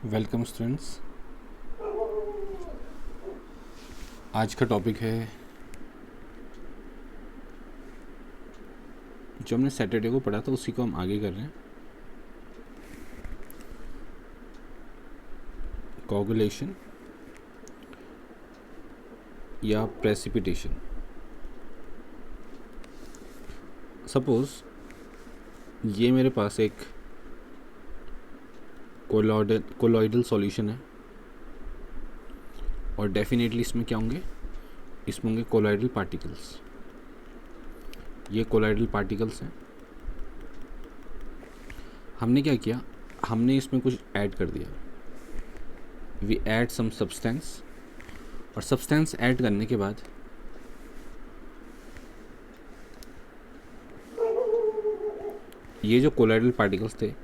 Welcome students. आज का topic है जो हमने सैटरडे को पढ़ा था उसी को हम आगे कर रहे हैं। कोगुलेशन या प्रेसिपिटेशन। सपोज ये मेरे पास एक कोलॉइडल सॉल्यूशन है और डेफिनेटली इसमें क्या होंगे, इसमें होंगे कोलॉइडल पार्टिकल्स। ये कोलॉइडल पार्टिकल्स हैं। हमने क्या किया, हमने इसमें कुछ ऐड कर दिया। वी ऐड सम सब्सटेंस, और सब्सटेंस ऐड करने के बाद ये जो कोलॉइडल पार्टिकल्स थे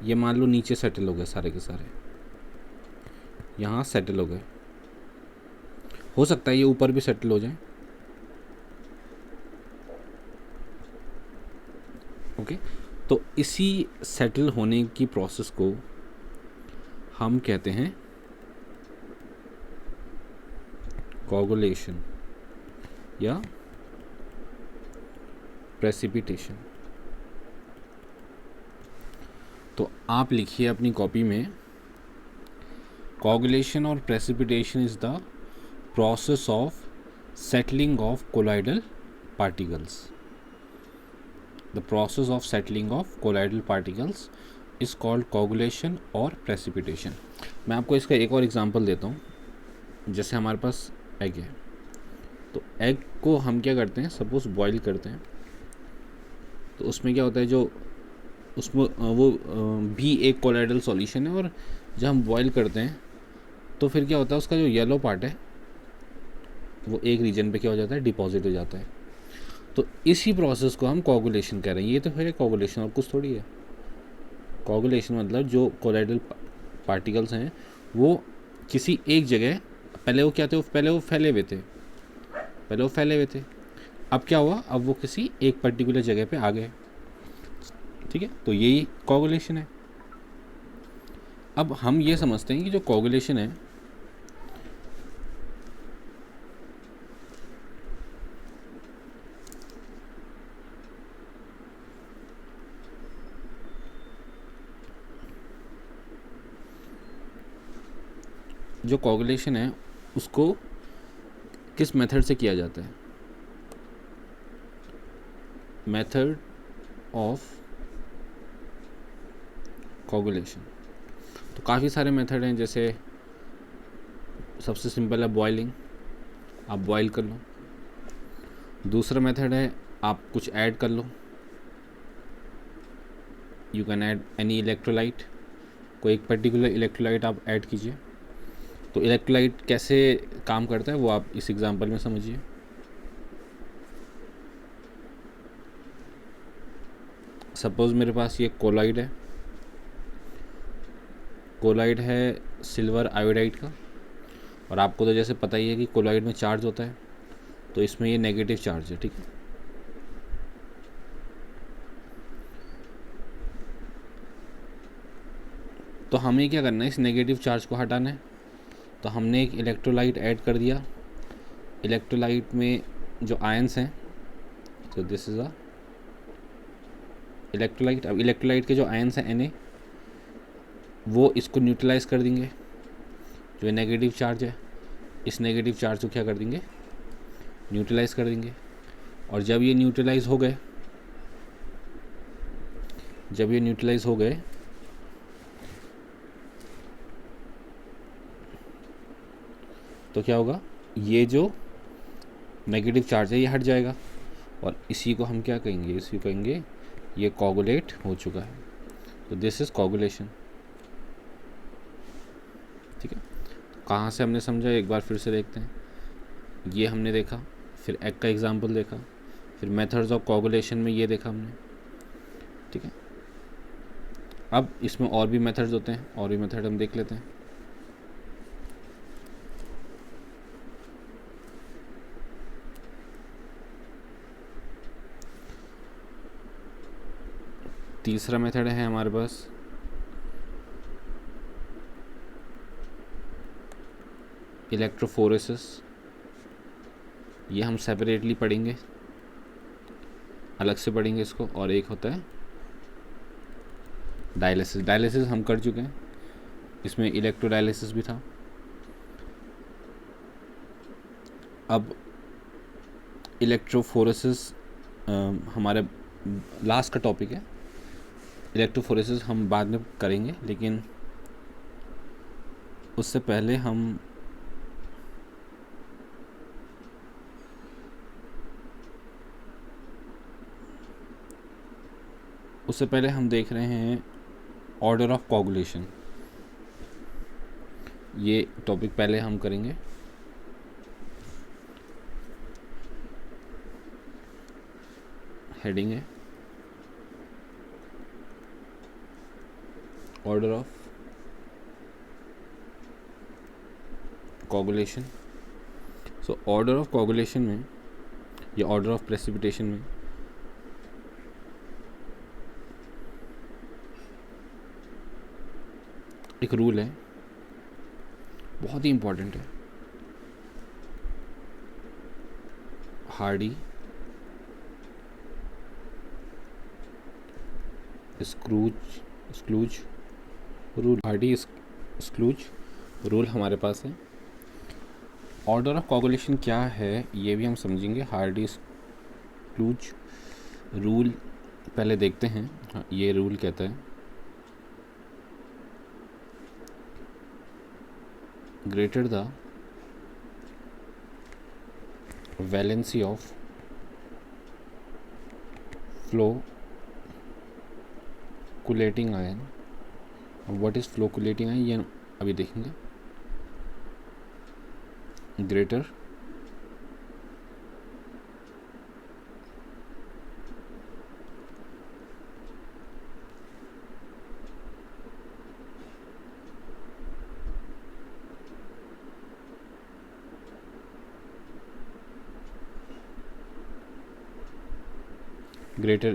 ये मान लो नीचे सेटल हो गए, सारे के सारे यहाँ सेटल हो गए। हो सकता है ये ऊपर भी सेटल हो जाए। ओके, तो इसी सेटल होने की प्रोसेस को हम कहते हैं कोगुलेशन या प्रेसिपिटेशन। तो आप लिखिए अपनी कॉपी में, कोगुलेशन और precipitation is the process of settling of colloidal particles. The process of settling of colloidal particles is called coagulation और प्रेसिपिटेशन। मैं आपको इसका एक और एग्जांपल देता हूँ। जैसे हमारे पास एग है, तो एग को हम क्या करते हैं, सपोज बॉईल करते हैं, तो उसमें क्या होता है, जो उसमें वो भी एक कोलॉइडल सॉल्यूशन है, और जब हम बॉईल करते हैं तो फिर क्या होता है, उसका जो येलो पार्ट है वो एक रीजन पे क्या हो जाता है, डिपॉजिट हो जाता है। तो इसी प्रोसेस को हम कोगुलेशन कह रहे हैं। ये तो है कोगुलेशन, और कुछ थोड़ी है। कोगुलेशन मतलब जो कोलॉइडल पार्टिकल्स हैं वो किसी एक जगह, पहले वो क्या थे, पहले वो फैले हुए थे। अब क्या हुआ, अब वो किसी एक पर्टिकुलर जगह पे आ गए। ठीक है, तो यही कोगुलेशन है। अब हम ये समझते हैं कि जो कोगुलेशन है जो कोगुलेशन है उसको किस मेथड से किया जाता है। मेथड ऑफ कोगुलेशन, तो काफ़ी सारे मेथड हैं। जैसे सबसे सिंपल है बॉइलिंग, आप बॉईल कर लो। दूसरा मेथड है आप कुछ ऐड कर लो, you can add any electrolyte. कोई एक पर्टिकुलर इलेक्ट्रोलाइट आप ऐड कीजिए। तो इलेक्ट्रोलाइट कैसे काम करता है वो आप इस एग्जांपल में समझिए। सपोज मेरे पास ये कोलॉइड है सिल्वर आयोडाइड का, और आपको तो जैसे पता ही है कि कोलॉइड में चार्ज होता है, तो इसमें ये नेगेटिव चार्ज है। ठीक है, तो हमें क्या करना है, इस नेगेटिव चार्ज को हटाना है। तो हमने एक इलेक्ट्रोलाइट ऐड कर दिया। इलेक्ट्रोलाइट में जो आयंस हैं, तो दिस इज़ अ इलेक्ट्रोलाइट। अब इलेक्ट्रोलाइट के जो आयंस हैं Na, वो इसको न्यूट्रलाइज कर देंगे। जो नेगेटिव चार्ज है, इस नेगेटिव चार्ज को क्या कर देंगे, न्यूट्रलाइज कर देंगे। और जब ये न्यूट्रलाइज हो गए तो क्या होगा, ये जो नेगेटिव चार्ज है ये हट जाएगा, और इसी को हम क्या कहेंगे, ये कोगुलेट हो चुका है। तो दिस इज़ कोगुलेशन। ठीक है, कहाँ से हमने समझा, एक बार फिर से देखते हैं। ये हमने देखा, फिर एग का एग्जांपल देखा, फिर मेथड्स ऑफ कोगुलेशन में ये देखा हमने। ठीक है, अब इसमें और भी मेथड्स होते हैं, और भी मेथड हम देख लेते हैं। तीसरा मेथड है हमारे पास इलेक्ट्रोफोरेसिस, ये हम सेपरेटली पढ़ेंगे, अलग से पढ़ेंगे इसको। और एक होता है डायलिसिस। डायलिसिस हम कर चुके हैं, इसमें इलेक्ट्रोडायलिसिस भी था। अब इलेक्ट्रोफोरेसिस हमारे लास्ट का टॉपिक है। इलेक्ट्रोफोरेसिस हम बाद में करेंगे, लेकिन उससे पहले हम देख रहे हैं ऑर्डर ऑफ कोगुलेशन। ये टॉपिक पहले हम करेंगे। हेडिंग है order of coagulation. So order of coagulation में या ऑर्डर ऑफ प्रेसिपिटेशन में एक रूल है, बहुत ही इम्पोर्टेंट है। Hardy Schulze rule. Hardy Schulze rule हमारे पास है। ऑर्डर ऑफ कोगुलेशन क्या है ये भी हम समझेंगे। हार्डी स्क्लूज रूल पहले देखते हैं। हाँ, ये रूल कहता है greater the valency of फ्लोकुलेटिंग ion. What is फ्लोकुलेटिंग ion ये अभी देखेंगे। Greater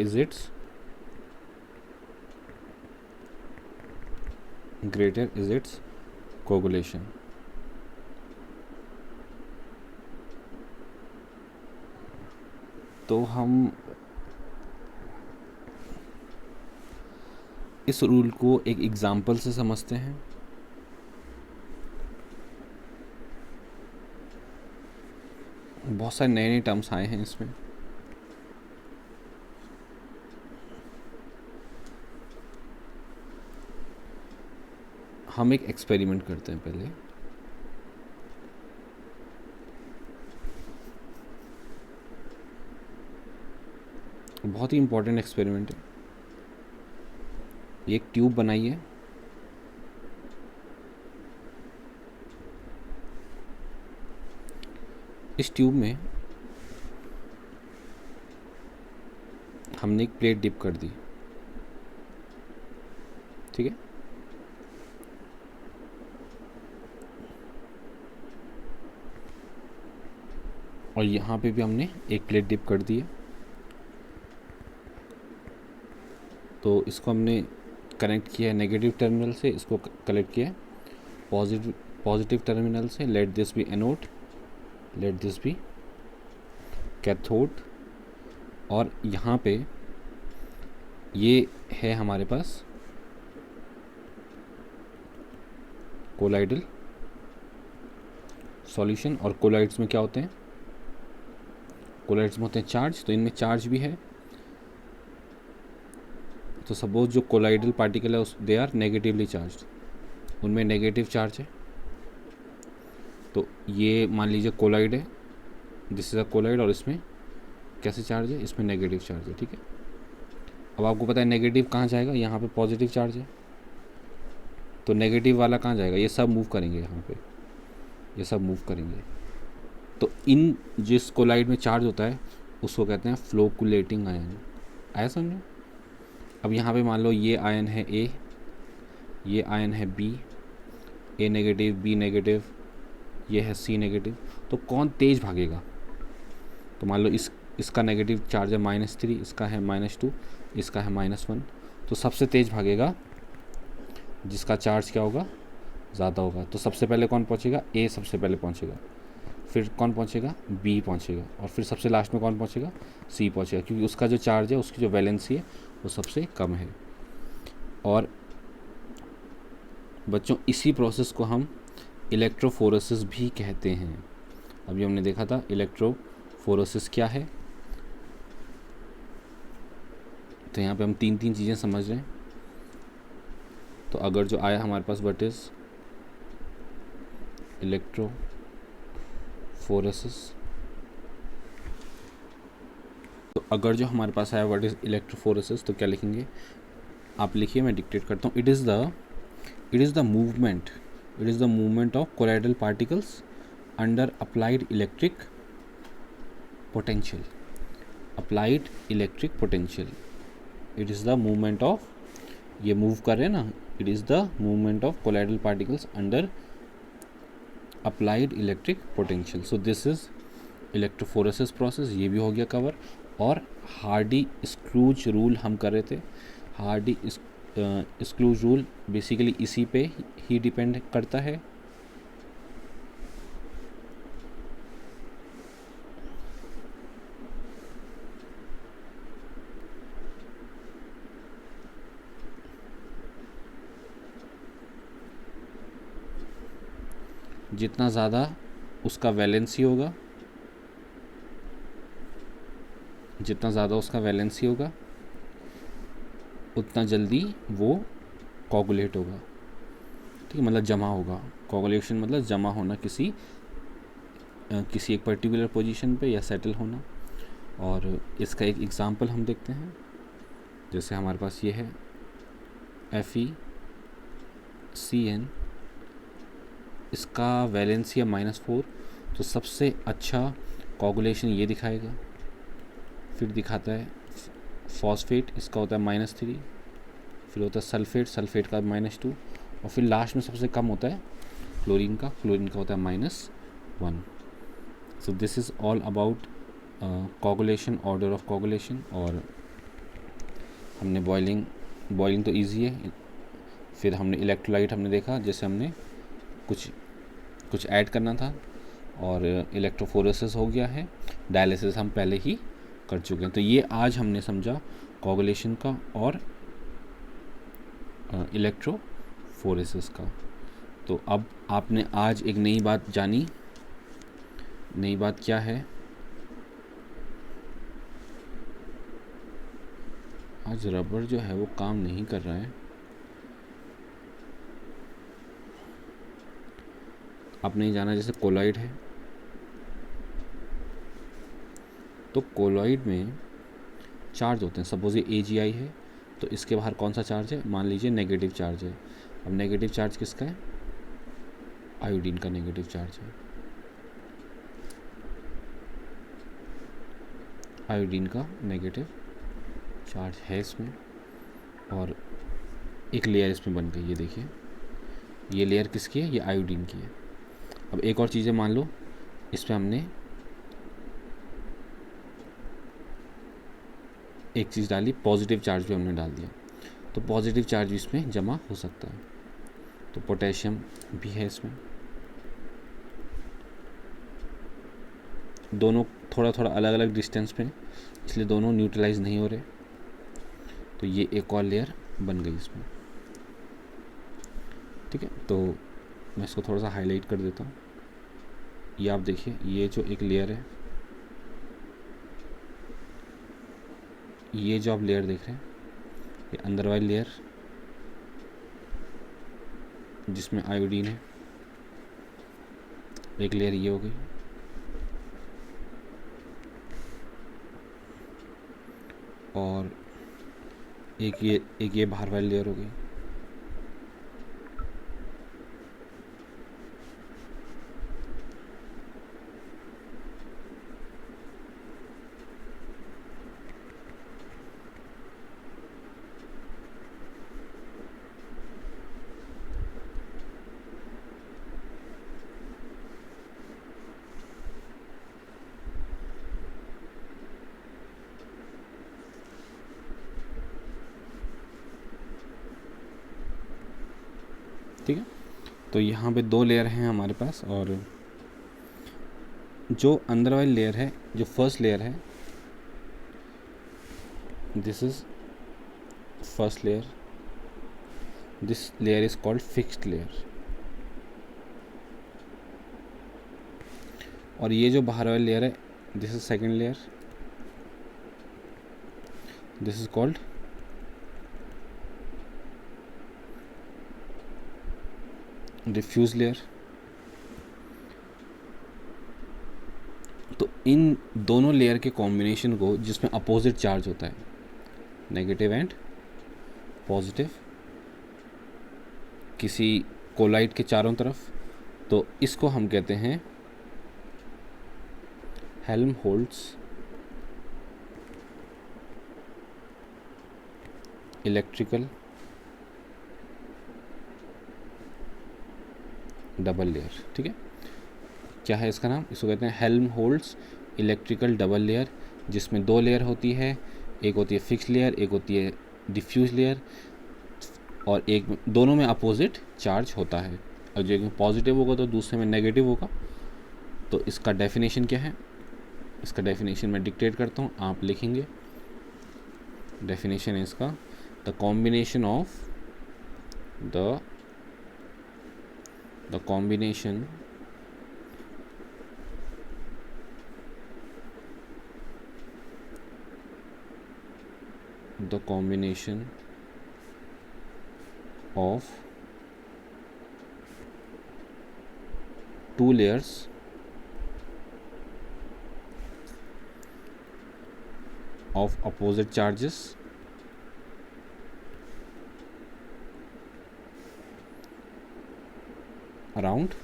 is its coagulation। तो हम इस रूल को एक एग्जाम्पल से समझते हैं। बहुत सारे नए नए टर्म्स आए हैं इसमें। हम एक एक्सपेरिमेंट करते हैं पहले। बहुत ही इम्पोर्टेंट एक्सपेरिमेंट है। एक ट्यूब बनाई है, इस ट्यूब में हमने एक प्लेट डिप कर दी, ठीक है। और यहाँ पे भी हमने एक प्लेट डिप कर दी है। तो इसको हमने कनेक्ट किया है नेगेटिव टर्मिनल से, इसको कनेक्ट किया है पॉजिटिव टर्मिनल से। Let this be anode, let this be cathode. और यहाँ पे ये है हमारे पास कोलाइडल सॉल्यूशन। और कोलाइड्स में क्या होते हैं? कोलाइड्स में होते हैं चार्ज, तो इनमें चार्ज भी है। तो सपोज जो कोलाइडल पार्टिकल है दे आर नेगेटिवली चार्ज, उनमें नेगेटिव चार्ज है। तो ये मान लीजिए कोलाइड है, दिस इज अ कोलाइड, और इसमें कैसे चार्ज है? इसमें नेगेटिव चार्ज है, ठीक है। अब आपको पता है नेगेटिव कहाँ जाएगा? यहाँ पे पॉजिटिव चार्ज है, तो नेगेटिव वाला कहाँ जाएगा? ये सब मूव करेंगे, यहाँ पे ये सब मूव करेंगे। तो इन जिस कोलाइड में चार्ज होता है उसको कहते हैं फ्लोकुलेटिंग आयन। आया समझो? अब यहाँ पे मान लो ये आयन है ए, ये आयन है बी, ए नेगेटिव बी नेगेटिव, ये है सी नेगेटिव। तो कौन तेज भागेगा? तो मान लो इसका नेगेटिव चार्ज है -3, इसका है -2, इसका है -1। तो सबसे तेज भागेगा जिसका चार्ज क्या होगा? ज़्यादा होगा तो सबसे पहले कौन पहुँचेगा, ए सबसे पहले पहुँचेगा, फिर कौन पहुँचेगा, बी पहुँचेगा, और फिर सबसे लास्ट में कौन पहुँचेगा, सी पहुँचेगा, क्योंकि उसका जो चार्ज है, उसकी जो वैलेंसी है वो सबसे कम है। और बच्चों इसी प्रोसेस को हम इलेक्ट्रोफोरेसिस भी कहते हैं। अभी हमने देखा था इलेक्ट्रोफोरेसिस क्या है, तो यहाँ पे हम तीन चीज़ें समझ रहे हैं। तो अगर जो आया हमारे पास व्हाट इज़ इलेक्ट्रोफोरेसिस, तो अगर जो हमारे पास आया व्हाट इज़ इलेक्ट्रोफोरेसिस, तो क्या लिखेंगे, आप लिखिए, मैं डिक्टेट करता हूँ। It is the movement of colloidal particles under applied electric potential. Applied electric potential, it is the movement of, ये मूव कर रहे हैं ना, it is the movement of colloidal particles under applied electric potential. So this is electrophoresis process, ये भी हो गया cover. और हार्डी स्क्रूज रूल हम कर रहे थे। हार्डी स्क्रूज रूल बेसिकली इसी पे ही डिपेंड करता है। जितना ज़्यादा उसका वैलेंसी होगा, जितना ज़्यादा उसका वैलेंसी होगा, उतना जल्दी वो कोगुलेट होगा। ठीक है, मतलब जमा होगा। कोगुलेशन मतलब जमा होना किसी एक पर्टिकुलर पोजीशन पे या सेटल होना। और इसका एक एग्ज़ाम्पल हम देखते हैं। जैसे हमारे पास ये है FeCN, इसका वैलेंसी है -4, तो सबसे अच्छा कोगुलेशन ये दिखाएगा। फिर दिखाता है फॉस्फेट, इसका होता है -3, फिर होता है सल्फेट का -2, और फिर लास्ट में सबसे कम होता है क्लोरीन का होता है -1। So this is all about coagulation, order of coagulation. और हमने बॉइलिंग तो इजी है। फिर हमने इलेक्ट्रोलाइट हमने देखा, जैसे हमने कुछ ऐड करना था। और इलेक्ट्रोफोरेसिस हो गया है, डायलिसिस हम पहले ही कर चुके हैं। तो ये आज हमने समझा कोगुलेशन का और इलेक्ट्रोफोरेसिस का। तो अब आपने आज एक नई बात जानी। नई बात क्या है, आज रबर जो है वो काम नहीं कर रहा है। आपने ये जाना जैसे कोलॉइड है, तो कोलॉइड में चार्ज होते हैं। सपोज ये AgI है, तो इसके बाहर कौन सा चार्ज है, मान लीजिए नेगेटिव चार्ज है। अब नेगेटिव चार्ज किसका है, आयोडीन का नेगेटिव चार्ज है। आयोडीन का नेगेटिव चार्ज है इसमें, और एक लेयर इसमें बन गई। ये देखिए, ये लेयर किसकी है, ये आयोडीन की है। अब एक और चीज़ें मान लो, इसमें हमने एक चीज़ डाली, पॉजिटिव चार्ज भी हमने डाल दिया, तो पॉजिटिव चार्ज भी इसमें जमा हो सकता है। तो पोटेशियम भी है इसमें। दोनों थोड़ा थोड़ा अलग अलग डिस्टेंस पे, इसलिए दोनों न्यूट्रलाइज नहीं हो रहे। तो ये एक और लेयर बन गई इसमें। ठीक है, तो मैं इसको थोड़ा सा हाईलाइट कर देता हूँ। ये आप देखिए, ये जो एक लेयर है, ये जो आप लेयर देख रहे हैं, ये अंदर वाली लेयर जिसमें आयोडीन है, एक लेयर ये हो गई, और एक ये बाहर वाली लेयर हो गई। ठीक है, तो यहाँ पे 2 लेयर हैं हमारे पास, और जो अंदर वाली लेयर है, जो फर्स्ट लेयर है, this is first layer, this layer is called fixed layer. और ये जो बाहर वाली लेयर है, this is second layer, this is called diffuse layer. तो इन दोनों लेयर के कॉम्बिनेशन को, जिसमें अपोजिट चार्ज होता है, नेगेटिव एंड पॉजिटिव, किसी कोलाइड के चारों तरफ, तो इसको हम कहते हैं हेल्महोल्ट्ज़ इलेक्ट्रिकल डबल लेयर। ठीक है, क्या है इसका नाम? इसको कहते हैं हेल्महोल्ट्ज़ इलेक्ट्रिकल डबल लेयर, जिसमें 2 लेयर होती है, एक होती है फिक्स लेयर, एक होती है डिफ्यूज लेयर, और एक दोनों में अपोजिट चार्ज होता है। और जो एक पॉजिटिव होगा तो दूसरे में नेगेटिव होगा। तो इसका डेफिनेशन क्या है? इसका डेफिनेशन मैं डिक्टेट करता हूँ, आप लिखेंगे। डेफिनेशन है इसका, the combination of the combination of 2 layers of opposite charges around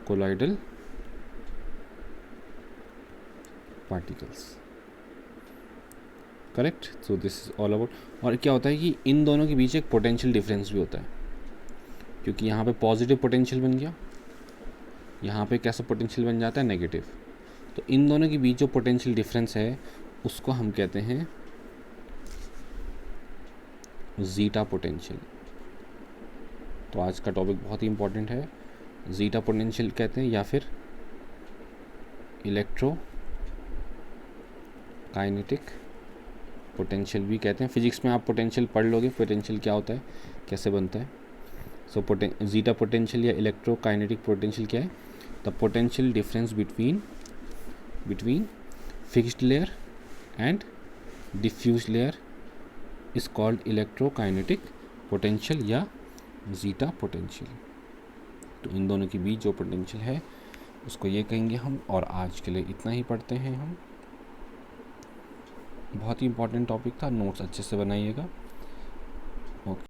colloidal particles। Correct. So this is all about. और क्या होता है कि इन दोनों के बीच एक पोटेंशियल डिफरेंस भी होता है, क्योंकि यहाँ पे पॉजिटिव पोटेंशियल बन गया, यहाँ पे कैसा पोटेंशियल बन जाता है? नेगेटिव। तो इन दोनों के बीच जो पोटेंशियल डिफरेंस है उसको हम कहते हैं ज़ीटा पोटेंशियल। तो आज का टॉपिक बहुत ही इंपॉर्टेंट है, ज़ीटा पोटेंशियल कहते हैं, या फिर इलेक्ट्रो काइनेटिक पोटेंशियल भी कहते हैं। फिजिक्स में आप पोटेंशियल पढ़ लोगे, पोटेंशियल क्या होता है, कैसे बनता है। सो ज़ीटा पोटेंशियल या इलेक्ट्रो काइनेटिक पोटेंशियल क्या है? The potential difference between fixed layer and diffuse layer is called electrokinetic potential या ज़ीटा पोटेंशियल। तो इन दोनों के बीच जो पोटेंशियल है उसको ये कहेंगे हम। और आज के लिए इतना ही पढ़ते हैं हम। बहुत ही इंपॉर्टेंट टॉपिक था, नोट्स अच्छे से बनाइएगा।